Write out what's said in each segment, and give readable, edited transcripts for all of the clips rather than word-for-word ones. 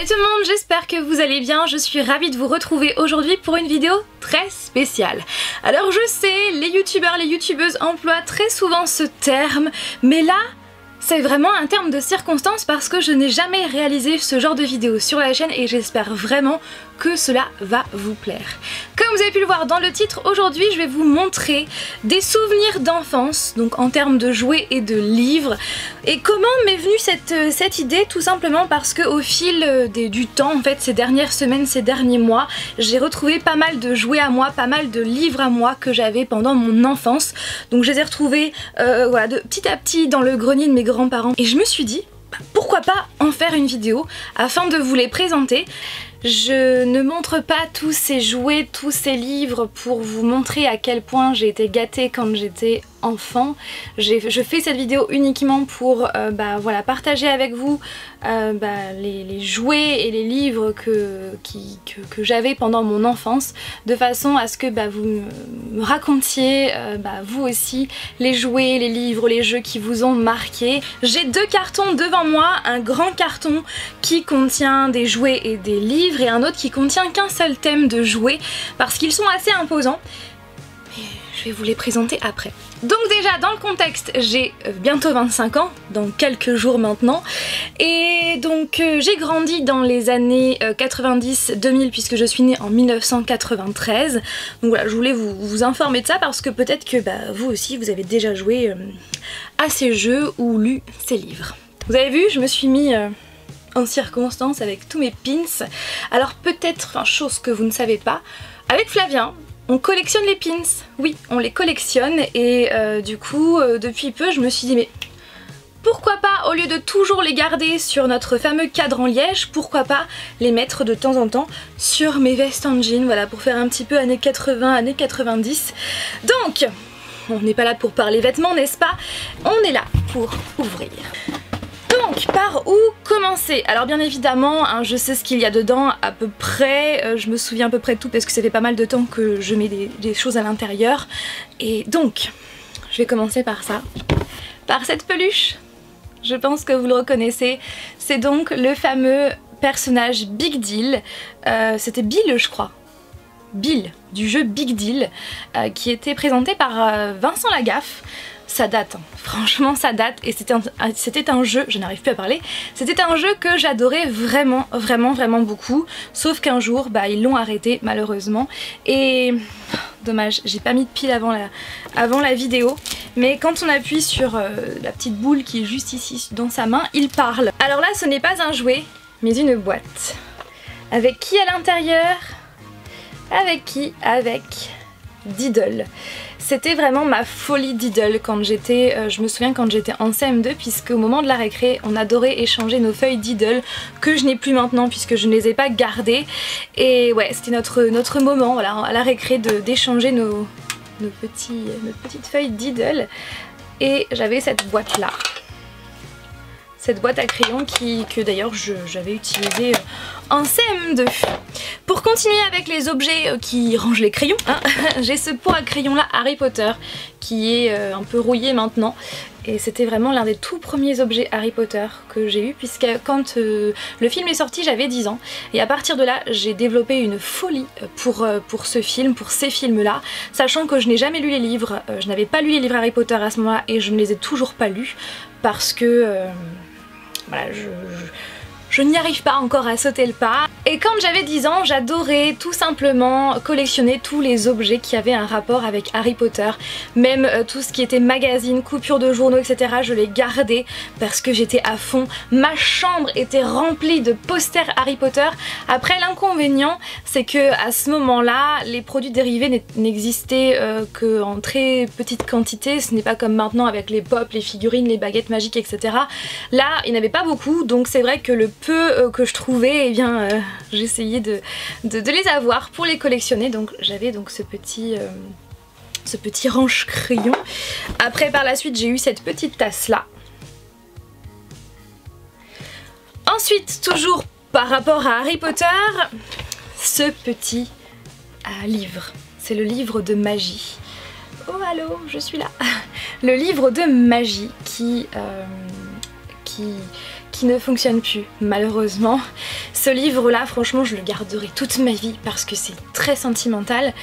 Salut tout le monde, j'espère que vous allez bien, je suis ravie de vous retrouver aujourd'hui pour une vidéo très spéciale. Alors je sais, les youtubeurs, les youtubeuses emploient très souvent ce terme, mais là, c'est vraiment un terme de circonstance parce que je n'ai jamais réalisé ce genre de vidéo sur la chaîne et j'espère vraiment que cela va vous plaire. Comme vous avez pu le voir dans le titre, aujourd'hui je vais vous montrer des souvenirs d'enfance, donc en termes de jouets et de livres. Et comment m'est venue cette idée? Tout simplement parce que au fil du temps, en fait ces dernières semaines, ces derniers mois, j'ai retrouvé pas mal de jouets à moi, pas mal de livres à moi que j'avais pendant mon enfance. Donc je les ai retrouvés voilà, de petit à petit dans le grenier de mes grands-parents. Et je me suis dit, pourquoi pas en faire une vidéo afin de vous les présenter. Je ne montre pas tous ces jouets, tous ces livres pour vous montrer à quel point j'ai été gâtée quand j'étais enfant. Je fais cette vidéo uniquement pour voilà, partager avec vous les jouets et les livres que j'avais pendant mon enfance, de façon à ce que vous me racontiez vous aussi les jouets, les livres, les jeux qui vous ont marqué. J'ai deux cartons devant moi, un grand carton qui contient des jouets et des livres et un autre qui contient qu'un seul thème de jouets parce qu'ils sont assez imposants. Mais je vais vous les présenter après. Donc déjà dans le contexte, j'ai bientôt 25 ans, dans quelques jours maintenant, et donc j'ai grandi dans les années 90-2000 puisque je suis née en 1993. Donc voilà, je voulais vous informer de ça parce que peut-être que vous aussi vous avez déjà joué à ces jeux ou lu ces livres. Vous avez vu, je me suis mis en circonstance avec tous mes pins. Alors peut-être, chose que vous ne savez pas, avec Flavien, on collectionne les pins. Oui, on les collectionne et du coup, depuis peu, je me suis dit mais pourquoi pas, au lieu de toujours les garder sur notre fameux cadre en liège, pourquoi pas les mettre de temps en temps sur mes vestes en jean, voilà, pour faire un petit peu années 80, années 90. Donc, on n'est pas là pour parler vêtements, n'est-ce pas? On est là pour ouvrir. Donc par où commencer? Alors bien évidemment je sais ce qu'il y a dedans à peu près, je me souviens à peu près de tout parce que ça fait pas mal de temps que je mets des choses à l'intérieur. Et donc je vais commencer par ça, par cette peluche. Je pense que vous le reconnaissez, c'est donc le fameux personnage Big Deal, c'était Bill je crois. Bill du jeu Big Deal qui était présenté par Vincent Lagaffe. Ça date, hein. Franchement ça date et c'était un jeu, je n'arrive plus à parler, c'était un jeu que j'adorais vraiment beaucoup, sauf qu'un jour ils l'ont arrêté malheureusement et dommage, j'ai pas mis de pile avant la vidéo, mais quand on appuie sur la petite boule qui est juste ici dans sa main, il parle. Alors là ce n'est pas un jouet mais une boîte. Avec qui à l'intérieur? Avec qui? Avec Diddle. C'était vraiment ma folie Diddle quand j'étais, je me souviens quand j'étais en CM2 puisque au moment de la récré on adorait échanger nos feuilles Diddle que je n'ai plus maintenant puisque je ne les ai pas gardées. Et ouais, c'était notre moment voilà, à la récré d'échanger nos petites feuilles Diddle. Et j'avais cette boîte là. Cette boîte à crayons que d'ailleurs j'avais utilisée en CM2. Pour continuer avec les objets qui rangent les crayons, j'ai ce pot à crayons là Harry Potter qui est un peu rouillé maintenant. Et c'était vraiment l'un des tout premiers objets Harry Potter que j'ai eu puisque quand le film est sorti j'avais 10 ans. Et à partir de là j'ai développé une folie pour ce film, pour ces films là. Sachant que je n'ai jamais lu les livres, je n'avais pas lu les livres Harry Potter à ce moment là et je ne les ai toujours pas lus parce que voilà, je n'y arrive pas encore à sauter le pas. Et quand j'avais 10 ans, j'adorais tout simplement collectionner tous les objets qui avaient un rapport avec Harry Potter. Même tout ce qui était magazine, coupures de journaux, etc. Je les gardais parce que j'étais à fond. Ma chambre était remplie de posters Harry Potter. Après l'inconvénient, c'est que à ce moment-là, les produits dérivés n'existaient qu'en très petite quantité. Ce n'est pas comme maintenant avec les pop, les figurines, les baguettes magiques, etc. Là, il n'y en avait pas beaucoup, donc c'est vrai que le peu que je trouvais, eh bien j'essayais de les avoir pour les collectionner. Donc j'avais donc ce petit range crayon. Après par la suite j'ai eu cette petite tasse là. Ensuite toujours par rapport à Harry Potter, ce petit livre. C'est le livre de magie. Oh allô, je suis là. Le livre de magie qui qui ne fonctionne plus, malheureusement. Ce livre-là, franchement, je le garderai toute ma vie parce que c'est très sentimental.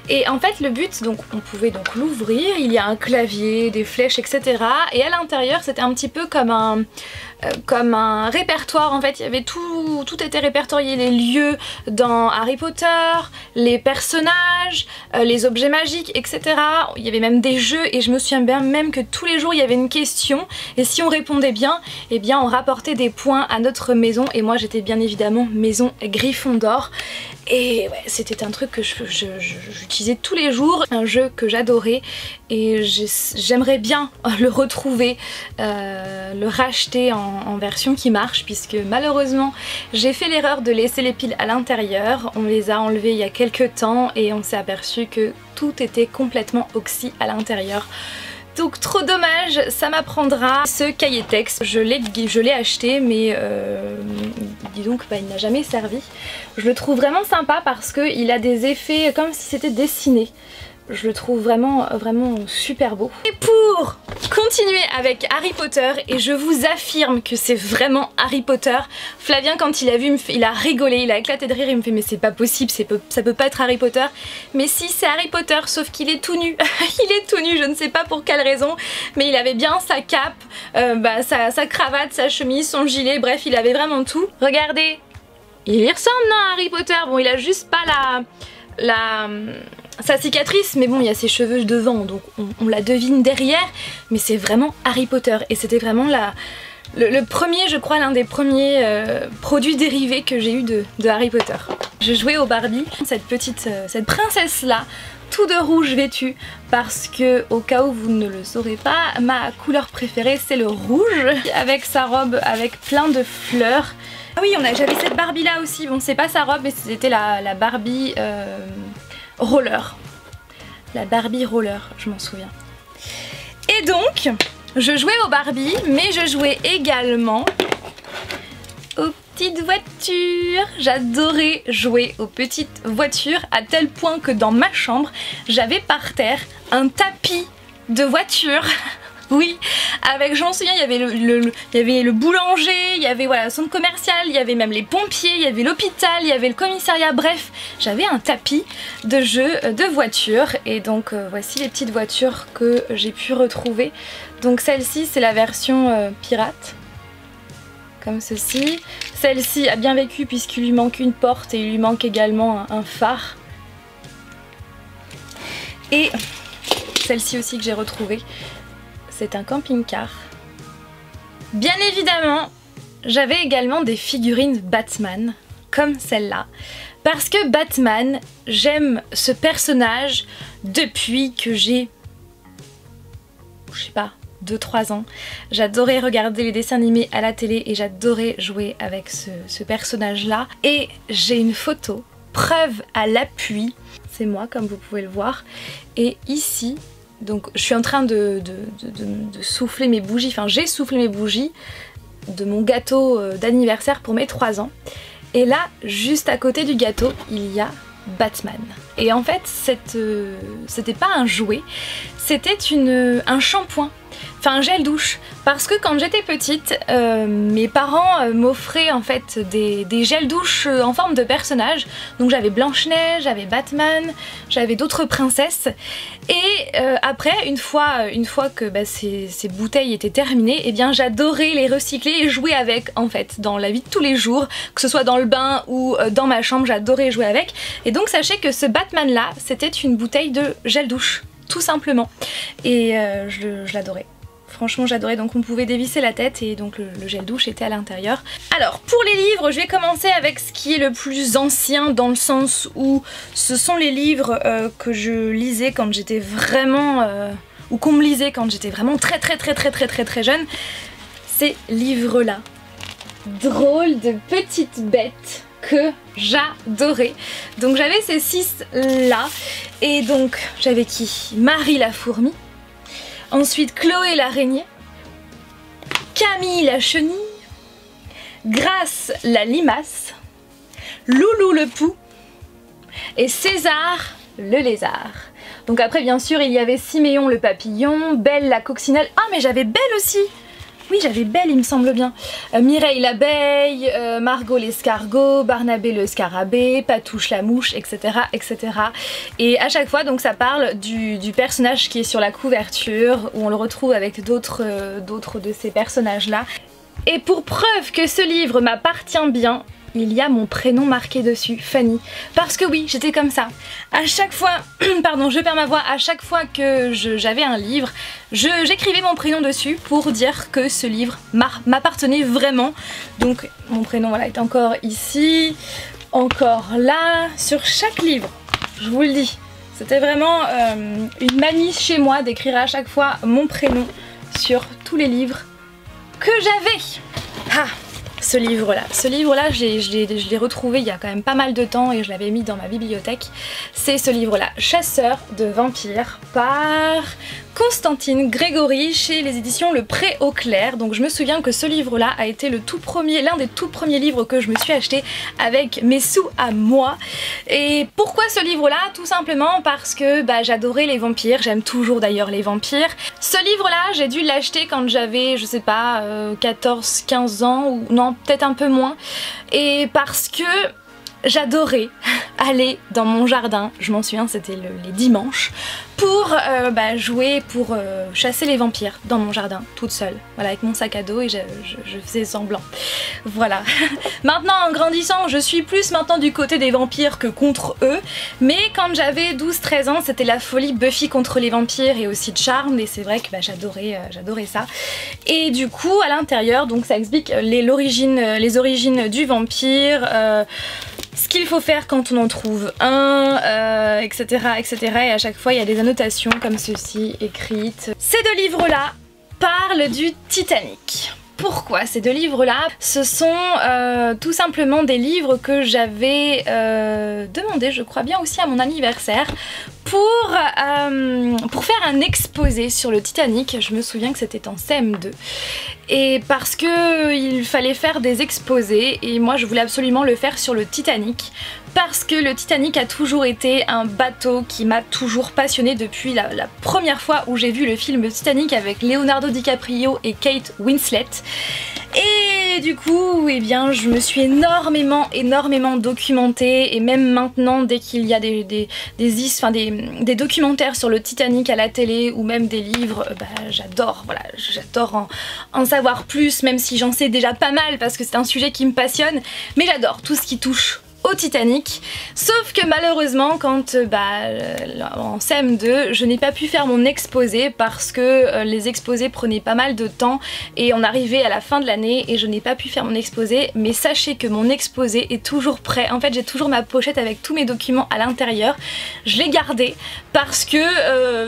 Et en fait, le but, donc on pouvait donc l'ouvrir, il y a un clavier, des flèches, etc. Et à l'intérieur, c'était un petit peu comme un répertoire. En fait, il y avait tout était répertorié, les lieux dans Harry Potter, les personnages, les objets magiques, etc. Il y avait même des jeux et je me souviens bien même que tous les jours il y avait une question et si on répondait bien, eh bien on rapportait des points à notre maison et moi j'étais bien évidemment maison Gryffondor. Et ouais, c'était un truc que j'utilisais tous les jours, un jeu que j'adorais et j'aimerais bien le retrouver, le racheter en version qui marche puisque malheureusement j'ai fait l'erreur de laisser les piles à l'intérieur, on les a enlevées il y a quelques temps et on s'est aperçu que tout était complètement oxy à l'intérieur. Donc trop dommage, ça m'apprendra. Ce cahier texte, je l'ai acheté mais dis donc bah, il n'a jamais servi. Je le trouve vraiment sympa parce qu'il a des effets comme si c'était dessiné. Je le trouve vraiment super beau. Et pour continuer avec Harry Potter, et je vous affirme que c'est vraiment Harry Potter, Flavien quand il a vu, il a rigolé, il a éclaté de rire, il me fait mais c'est pas possible, ça peut pas être Harry Potter. Mais si, c'est Harry Potter, sauf qu'il est tout nu. Il est tout nu, je ne sais pas pour quelle raison, mais il avait bien sa cape, sa cravate, sa chemise, son gilet, bref il avait vraiment tout. Regardez, il y ressemble non à Harry Potter, bon il a juste pas sa cicatrice, mais bon il y a ses cheveux devant donc on la devine derrière, mais c'est vraiment Harry Potter et c'était vraiment le premier, je crois, l'un des premiers produits dérivés que j'ai eu de Harry Potter. Je jouais au Barbie, cette princesse là, tout de rouge vêtue, parce que au cas où vous ne le saurez pas, ma couleur préférée c'est le rouge, avec sa robe avec plein de fleurs. Ah oui, j'avais cette Barbie là aussi, bon c'est pas sa robe mais c'était la Barbie roller. La Barbie roller, je m'en souviens. Et donc, je jouais au Barbie, mais je jouais également aux petites voitures. J'adorais jouer aux petites voitures à tel point que dans ma chambre, j'avais par terre un tapis de voiture. Oui, avec, je m'en souviens, il y avait le boulanger, il y avait voilà, le centre commercial, il y avait même les pompiers, il y avait l'hôpital, il y avait le commissariat, bref, j'avais un tapis de jeu de voitures et donc voici les petites voitures que j'ai pu retrouver. Donc celle-ci c'est la version pirate, comme ceci. Celle-ci a bien vécu puisqu'il lui manque une porte et il lui manque également un phare. Et celle-ci aussi que j'ai retrouvée. C'est un camping-car. Bien évidemment, j'avais également des figurines Batman, comme celle-là. Parce que Batman, j'aime ce personnage depuis que j'ai, je sais pas, 2-3 ans. J'adorais regarder les dessins animés à la télé et j'adorais jouer avec ce personnage-là. Et j'ai une photo, preuve à l'appui. C'est moi, comme vous pouvez le voir. Et ici... Donc je suis en train de souffler mes bougies, enfin j'ai soufflé mes bougies de mon gâteau d'anniversaire pour mes 3 ans. Et là, juste à côté du gâteau, il y a Batman. Et en fait, c'était pas un jouet, c'était un shampoing, enfin un gel douche. Parce que quand j'étais petite, mes parents m'offraient en fait des gels douche en forme de personnages. Donc j'avais Blanche-Neige, j'avais Batman, j'avais d'autres princesses. Et après, une fois que ces bouteilles étaient terminées, eh bien j'adorais les recycler et jouer avec en fait dans la vie de tous les jours, que ce soit dans le bain ou dans ma chambre, j'adorais jouer avec. Et donc sachez que ce Batman là, c'était une bouteille de gel douche, tout simplement. Et je l'adorais. Franchement j'adorais, donc on pouvait dévisser la tête et donc le gel douche était à l'intérieur. Alors pour les livres, je vais commencer avec ce qui est le plus ancien dans le sens où ce sont les livres que je lisais quand j'étais vraiment... ou qu'on me lisait quand j'étais vraiment très jeune. Ces livres-là. Drôle de petites bêtes que j'adorais. Donc j'avais ces 6 là et donc j'avais qui? Marie la fourmi. Ensuite Chloé l'araignée, Camille la chenille, Grace la limace, Loulou le pou et César le lézard. Donc après bien sûr il y avait Siméon le papillon, Belle la coccinelle. Ah mais j'avais Belle aussi. Oui, j'avais Belle, il me semble bien. Mireille l'abeille, Margot l'escargot, Barnabé le scarabée, Patouche la mouche, etc. etc. Et à chaque fois, donc ça parle du personnage qui est sur la couverture, où on le retrouve avec d'autres de ces personnages-là. Et pour preuve que ce livre m'appartient bien, il y a mon prénom marqué dessus, Fanny. Parce que oui, j'étais comme ça. À chaque fois, pardon, je perds ma voix, à chaque fois que j'avais un livre, j'écrivais mon prénom dessus pour dire que ce livre m'appartenait vraiment. Donc mon prénom voilà, est encore ici, encore là, sur chaque livre, je vous le dis. C'était vraiment une manie chez moi d'écrire à chaque fois mon prénom sur tous les livres que j'avais. Ah, ce livre-là, je l'ai retrouvé il y a quand même pas mal de temps et je l'avais mis dans ma bibliothèque. C'est ce livre-là, Chasseur de vampires, par Constantine Grégory chez les éditions Le Pré au Clair. Donc je me souviens que ce livre-là a été l'un des tout premiers livres que je me suis acheté avec mes sous à moi. Et pourquoi ce livre-là? Tout simplement parce que j'adorais les vampires, j'aime toujours d'ailleurs les vampires. Ce livre-là, j'ai dû l'acheter quand j'avais, je sais pas, 14-15 ans, ou non, peut-être un peu moins. Et parce que j'adorais aller dans mon jardin, je m'en souviens, c'était les dimanches, pour jouer, pour chasser les vampires dans mon jardin, toute seule, voilà, avec mon sac à dos, et je faisais semblant. Voilà. Maintenant, en grandissant, je suis plus maintenant du côté des vampires que contre eux, mais quand j'avais 12-13 ans, c'était la folie Buffy contre les vampires et aussi Charmed, et c'est vrai que j'adorais ça. Et du coup, à l'intérieur, donc ça explique les origines du vampire, ce qu'il faut faire quand on en trouve un, etc., etc. Et à chaque fois il y a des annotations comme ceci écrites. Ces deux livres-là parlent du Titanic. Pourquoi ces deux livres-là? Ce sont tout simplement des livres que j'avais demandé, je crois bien aussi à mon anniversaire, pour faire un exposé sur le Titanic. Je me souviens que c'était en CM2. Et parce que il fallait faire des exposés, et moi je voulais absolument le faire sur le Titanic, parce que le Titanic a toujours été un bateau qui m'a toujours passionnée depuis la première fois où j'ai vu le film Titanic avec Leonardo DiCaprio et Kate Winslet. Et du coup, eh bien, je me suis énormément documentée, et même maintenant, dès qu'il y a des documentaires sur le Titanic à la télé ou même des livres, j'adore, voilà, j'adore en savoir plus, même si j'en sais déjà pas mal parce que c'est un sujet qui me passionne, mais j'adore tout ce qui touche au Titanic, sauf que malheureusement quand en CM2 je n'ai pas pu faire mon exposé parce que les exposés prenaient pas mal de temps et on arrivait à la fin de l'année et je n'ai pas pu faire mon exposé, mais sachez que mon exposé est toujours prêt. En fait j'ai toujours ma pochette avec tous mes documents à l'intérieur, je l'ai gardé parce que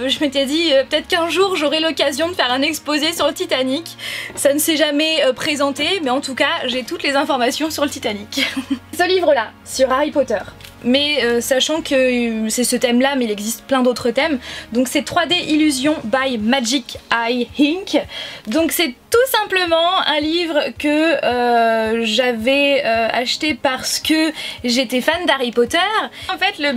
je m'étais dit peut-être qu'un jour j'aurai l'occasion de faire un exposé sur le Titanic. Ça ne s'est jamais présenté, mais en tout cas j'ai toutes les informations sur le Titanic. Ce livre là sur Harry Potter, mais sachant que c'est ce thème là, mais il existe plein d'autres thèmes, donc c'est 3D Illusion by Magic Eye Inc. Donc c'est tout simplement un livre que j'avais acheté parce que j'étais fan d'Harry Potter. En fait le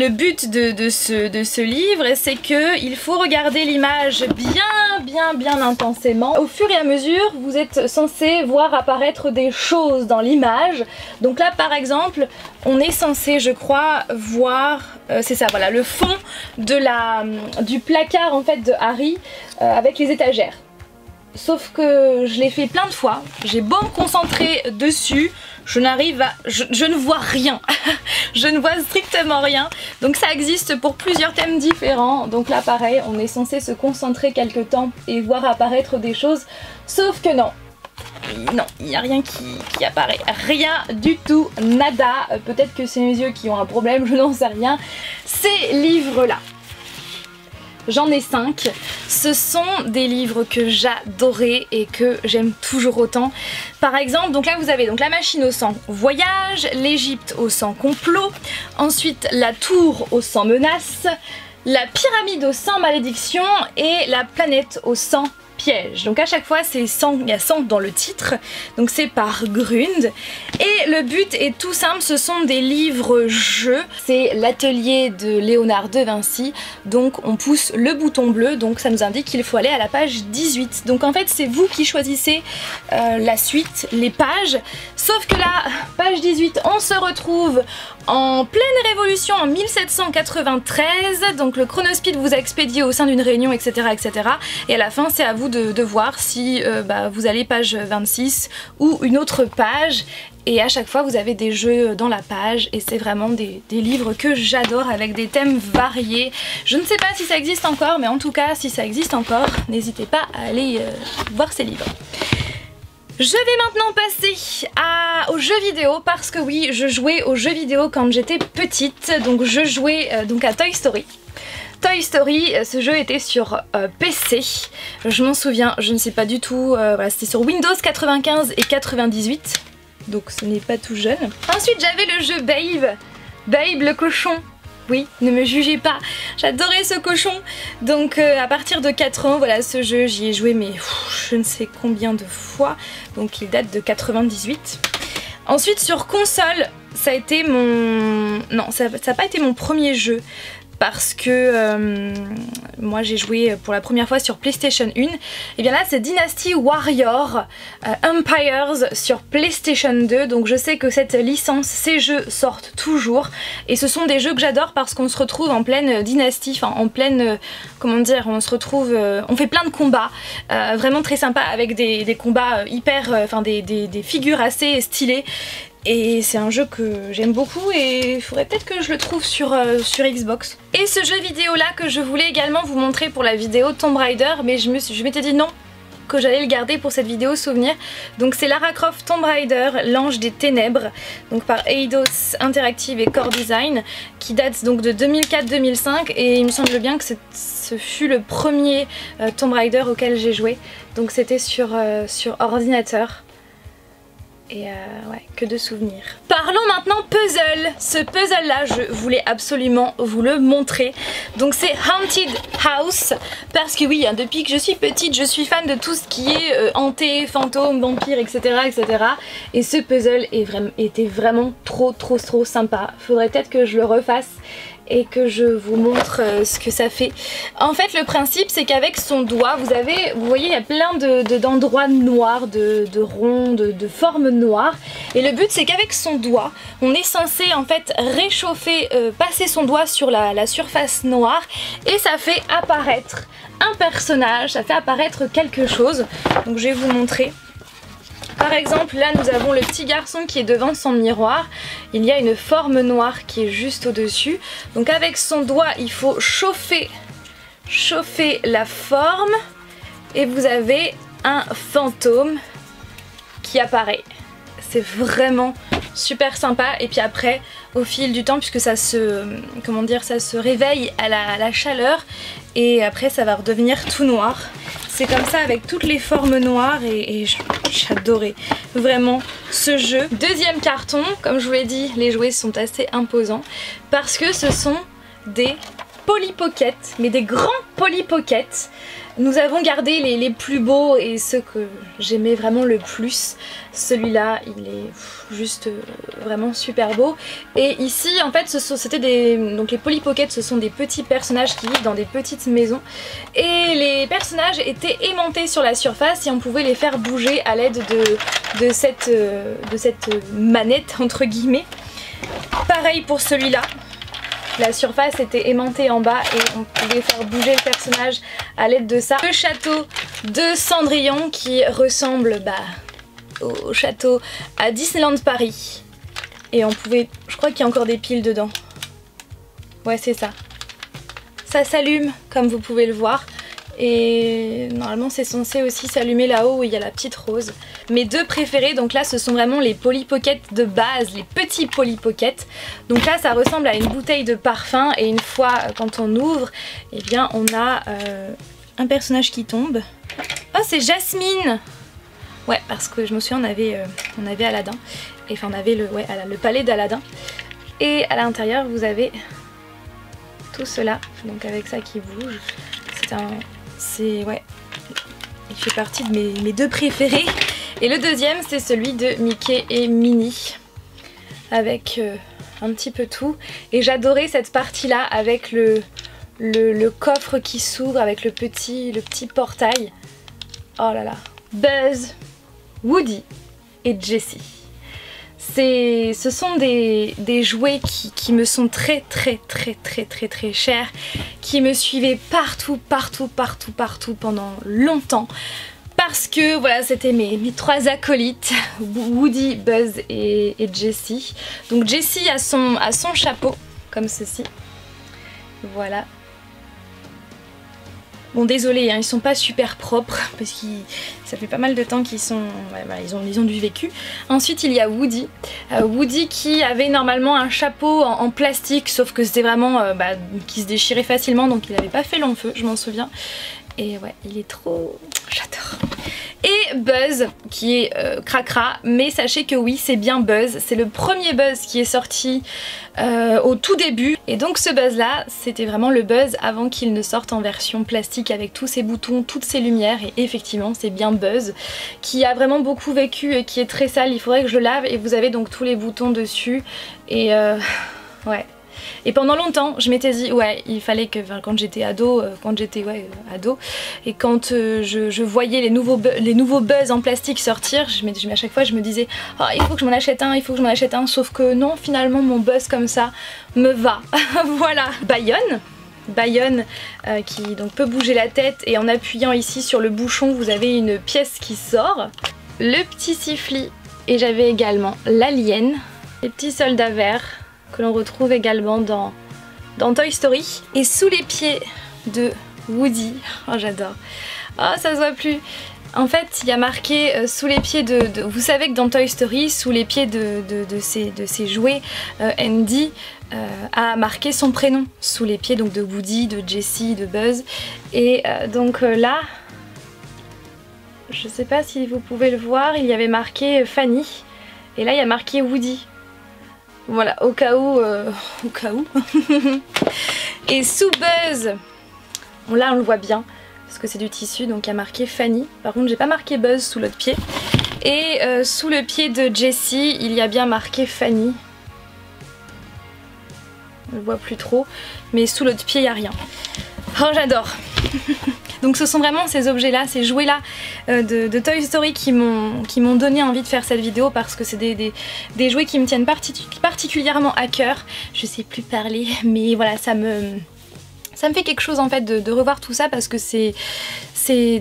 but de ce livre, c'est que il faut regarder l'image bien intensément. Au fur et à mesure vous êtes censé voir apparaître des choses dans l'image. Donc là par exemple on est censé, je crois, voir, c'est ça, voilà, le fond du placard en fait de Harry avec les étagères. Sauf que je l'ai fait plein de fois, j'ai beau me concentrer dessus, je ne vois rien. Je ne vois strictement rien. Donc ça existe pour plusieurs thèmes différents. Donc là pareil, on est censé se concentrer quelque temps et voir apparaître des choses. Sauf que non. Non, il n'y a rien qui apparaît. Rien du tout, nada. Peut-être que c'est mes yeux qui ont un problème, je n'en sais rien. Ces livres-là, j'en ai 5. Ce sont des livres que j'adorais et que j'aime toujours autant. Par exemple, donc là vous avez donc La Machine au sang voyage, L'Égypte au sang complot, ensuite La Tour au sang menace, La Pyramide au sang malédiction et La Planète au sang piège. Donc à chaque fois c'est 100, il y a 100 dans le titre, donc c'est par Grund. Et le but est tout simple, ce sont des livres-jeux. C'est l'atelier de Léonard de Vinci, donc on pousse le bouton bleu, donc ça nous indique qu'il faut aller à la page 18. Donc en fait c'est vous qui choisissez la suite, les pages, sauf que la page 18 on se retrouve en pleine révolution en 1793, donc le chronospeed vous a expédié au sein d'une réunion, etc., etc. Et à la fin c'est à vous de voir si vous allez page 26 ou une autre page. Et à chaque fois vous avez des jeux dans la page et c'est vraiment des livres que j'adore avec des thèmes variés. Je ne sais pas si ça existe encore, mais en tout cas si ça existe encore, n'hésitez pas à aller voir ces livres. Je vais maintenant passer aux jeux vidéo parce que oui, je jouais aux jeux vidéo quand j'étais petite, donc je jouais donc à Toy Story. Toy Story, ce jeu était sur PC, je m'en souviens, je ne sais pas du tout, voilà, c'était sur Windows 95 et 98, donc ce n'est pas tout jeune. Ensuite j'avais le jeu Babe, Babe le cochon. Oui, ne me jugez pas, j'adorais ce cochon. Donc à partir de 4 ans, voilà, ce jeu, j'y ai joué mais je ne sais combien de fois. Donc il date de 98. Ensuite sur console, ça a été mon... Non, ça n'a pas été mon premier jeu. Parce que moi j'ai joué pour la première fois sur PlayStation 1. Et bien là c'est Dynasty Warrior Empires sur PlayStation 2. Donc je sais que cette licence, ces jeux sortent toujours. Et ce sont des jeux que j'adore parce qu'on se retrouve en pleine dynastie, enfin en pleine, comment dire, on se retrouve, on fait plein de combats. Vraiment très sympa avec des combats hyper, enfin des figures assez stylées. Et c'est un jeu que j'aime beaucoup et il faudrait peut-être que je le trouve sur Xbox. Et ce jeu vidéo là que je voulais également vous montrer pour la vidéo Tomb Raider, mais je m'étais dit non, que j'allais le garder pour cette vidéo souvenir. Donc c'est Lara Croft Tomb Raider, l'Ange des Ténèbres, donc par Eidos Interactive et Core Design, qui date donc de 2004-2005 et il me semble bien que ce fut le premier Tomb Raider auquel j'ai joué. Donc c'était sur ordinateur. Et ouais, que de souvenirs. Parlons maintenant puzzle. Ce puzzle là, je voulais absolument vous le montrer. Donc c'est Haunted House. Parce que oui, hein, depuis que je suis petite, je suis fan de tout ce qui est hanté, fantôme, vampire, etc., etc. Et ce puzzle était vraiment trop sympa. Faudrait peut-être que je le refasse et que je vous montre ce que ça fait. En fait le principe c'est qu'avec son doigt vous voyez il y a plein d'endroits noirs, de ronds, de formes noires, et le but c'est qu'avec son doigt on est censé en fait réchauffer, passer son doigt sur la surface noire et ça fait apparaître un personnage, ça fait apparaître quelque chose. Donc je vais vous montrer. Par exemple là nous avons le petit garçon qui est devant son miroir, il y a une forme noire qui est juste au-dessus, donc avec son doigt il faut chauffer la forme et vous avez un fantôme qui apparaît. C'est vraiment super sympa et puis après au fil du temps, puisque ça se, comment dire, ça se réveille à la chaleur et après ça va redevenir tout noir. C'est comme ça avec toutes les formes noires et j'adorais vraiment ce jeu. Deuxième carton, comme je vous l'ai dit, les jouets sont assez imposants parce que ce sont des Polly Pocket, mais des grands Polly Pocket. Nous avons gardé les plus beaux et ceux que j'aimais vraiment le plus. Celui-là, il est juste vraiment super beau. Et ici, en fait, c'était donc les Polly Pocket, ce sont des petits personnages qui vivent dans des petites maisons. Et les personnages étaient aimantés sur la surface et on pouvait les faire bouger à l'aide de cette manette, entre guillemets. Pareil pour celui-là. La surface était aimantée en bas et on pouvait faire bouger le personnage à l'aide de ça. Le château de Cendrillon qui ressemble au château à Disneyland Paris. Et on pouvait... Je crois qu'il y a encore des piles dedans. Ouais, c'est ça. Ça s'allume comme vous pouvez le voir. Et normalement c'est censé aussi s'allumer là-haut où il y a la petite rose. Mes deux préférés, donc là ce sont vraiment les Polly Pocket de base, les petits Polly Pocket. Donc là ça ressemble à une bouteille de parfum et une fois quand on ouvre, eh bien on a un personnage qui tombe. Oh, c'est Jasmine! Ouais, parce que je me souviens on avait Aladdin. Et enfin on avait le palais d'Aladdin. Et à l'intérieur vous avez tout cela, donc avec ça qui bouge. C'est il fait partie de mes deux préférés. Et le deuxième c'est celui de Mickey et Minnie avec un petit peu tout. Et j'adorais cette partie là avec le coffre qui s'ouvre avec le petit portail. Oh là là. Buzz, Woody et Jessie. Ce sont des jouets qui me sont très chers, qui me suivaient partout pendant longtemps. Parce que voilà, c'était mes trois acolytes, Woody, Buzz et Jessie. Donc Jessie a son chapeau, comme ceci. Voilà. Bon désolé, hein, ils sont pas super propres parce que ça fait pas mal de temps qu'ils sont, ouais, bah, ils ont du vécu. Ensuite il y a Woody, Woody qui avait normalement un chapeau en plastique, sauf que c'était vraiment qui se déchirait facilement, donc il avait pas fait long feu, je m'en souviens. Et ouais, il est trop... j'adore. Et Buzz qui est cracra, mais sachez que oui, c'est bien Buzz, c'est le premier Buzz qui est sorti au tout début. Et donc ce Buzz là, c'était vraiment le Buzz avant qu'il ne sorte en version plastique avec tous ses boutons, toutes ses lumières. Et effectivement c'est bien Buzz qui a vraiment beaucoup vécu et qui est très sale, il faudrait que je le lave. Et vous avez donc tous les boutons dessus et ouais. Et pendant longtemps je m'étais dit ouais il fallait que, enfin, quand j'étais ado, ado, et quand je voyais les nouveaux Buzz en plastique sortir, à chaque fois je me disais oh, il faut que je m'en achète un, il faut que je m'en achète un, sauf que non, finalement mon Buzz comme ça me va. Voilà. Bayonne qui donc peut bouger la tête, et en appuyant ici sur le bouchon vous avez une pièce qui sort. Le petit Siffly, et j'avais également l'alien, les petits soldats verts que l'on retrouve également dans Toy Story. Et sous les pieds de Woody, oh j'adore, oh ça se voit plus, en fait il y a marqué sous les pieds de... Vous savez que dans Toy Story, sous les pieds de ces jouets, Andy a marqué son prénom sous les pieds donc de Woody, de Jessie, de Buzz. Et donc là, je sais pas si vous pouvez le voir, il y avait marqué Fanny, et là il y a marqué Woody. Voilà, au cas où, Et sous Buzz, bon, là on le voit bien parce que c'est du tissu, donc il y a marqué Fanny. Par contre j'ai pas marqué Buzz sous l'autre pied. Et sous le pied de Jessie, il y a bien marqué Fanny. On le voit plus trop, mais sous l'autre pied il n'y a rien. Oh j'adore. Donc ce sont vraiment ces objets-là, ces jouets-là de Toy Story qui m'ont donné envie de faire cette vidéo, parce que c'est des jouets qui me tiennent particulièrement à cœur. Je sais plus parler, mais voilà, ça me fait quelque chose en fait de revoir tout ça, parce que c'est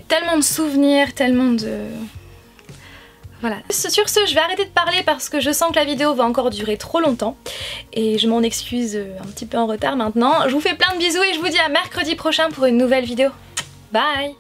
tellement de souvenirs, tellement de... Voilà. Sur ce, je vais arrêter de parler parce que je sens que la vidéo va encore durer trop longtemps. Et je m'en excuse un petit peu en retard maintenant. Je vous fais plein de bisous et je vous dis à mercredi prochain pour une nouvelle vidéo. Bye!